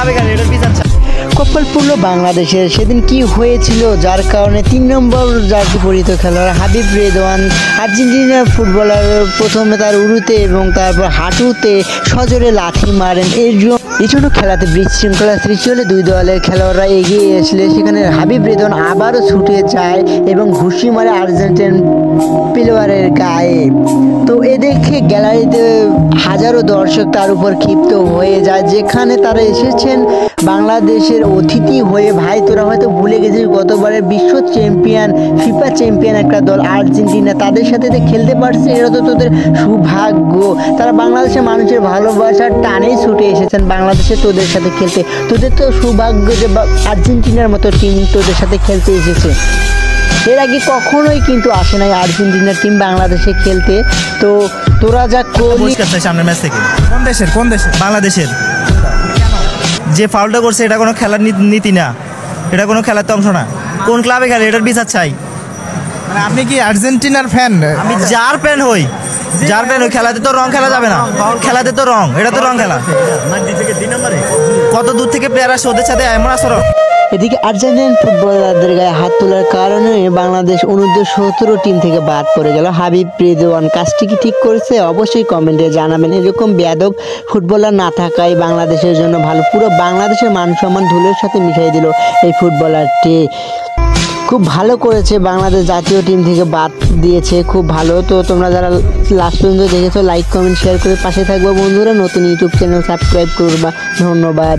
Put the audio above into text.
ক্লাবে খেলে এটার বিচার চাই। কপাল পুরল বাংলাদেশের। সেদিন কি হয়েছিল যার কারণে 3 নম্বর জার্সি পরিহিত খেলোয়াড় হাবিব রেদওয়ান আর্জেন্টিনার ফুটবলার প্রথমে তার উরুতে এবং তারপর হাঁটুতে সজোরে লাথি মারেন। এই জন্য খেলাতে বিশৃঙ্খলা সৃষ্টি হলে দুই দলের খেলোয়াড়রা এগিয়ে আসলে সেখানে হাবিব রেদওয়ান আবারও ছুটে যায় এবং ঘুষি মারে আর্জেন্টিন প্লেয়ারের গায়ে। তো এ দেখে গ্যালারিতে হাজারো দর্শক তার উপর ক্ষিপ্ত হয়ে যায়। যেখানে তারা এসেছেন বাংলাদেশের অতিথি হয়ে। ভাই তোরা হয়তো ভুলে গেছিস গতবারের বিশ্ব চ্যাম্পিয়ন ফিফা চ্যাম্পিয়ন একটা দল আর্জেন্টিনা, তাদের সাথে খেলতে পারছে, এটা তো তোদের সৌভাগ্য। তারা বাংলাদেশের মানুষের ভালোবাসার টানেই ছুটে এসেছেন বাংলাদেশে তোদের সাথে খেলতে। তোদের তো সৌভাগ্য যে আর্জেন্টিনার মতো টিম তোদের সাথে খেলতে এসেছে। এর আগে কখনোই কিন্তু আসে নাই আর্জেন্টিনার টিম বাংলাদেশে খেলতে। তো তোরা যা করলি সামনের ম্যাচ থেকে কোন দেশের বাংলাদেশের যে ফাউলটা করছে এটা কোনো খেলার নীতি না, এটা কোনো খেলার অংশ না। কোন ক্লাবে খেলে এটার বিচার চাই। মানে আপনি কি আর্জেন্টিনার ফ্যান? আমি যার ফ্যান হই খেলাতে তো রং খেলা যাবে না, খেলাতে তো রং, এটা তো রং খেলা। কত দূর থেকে প্লেয়ার আসে ওদের সাথে এমন আচরণ। এদিকে আর্জেন্টিনান ফুটবলারদের গায়ে হাত তোলার কারণে বাংলাদেশ অনূর্ধ্ব-17 টিম থেকে বাদ পড়ে গেল। হাবিব রেদওয়ান কাজটি কি ঠিক করেছে? অবশ্যই কমেন্টে জানাবেন। এরকম বেয়াদব ফুটবলার না থাকাই বাংলাদেশের জন্য ভালো। পুরো বাংলাদেশের মান সম্মান ধুলোর সাথে মিশিয়ে দিল এই ফুটবলারটি। খুব ভালো করেছে, বাংলাদেশ জাতীয় টিম থেকে বাদ দিয়েছে, খুব ভালো। তো তোমরা যারা লাস্ট পর্যন্ত দেখেছো লাইক কমেন্ট শেয়ার করে পাশে থাকবো বন্ধুরা। নতুন ইউটিউব চ্যানেল সাবস্ক্রাইব করবা। ধন্যবাদ।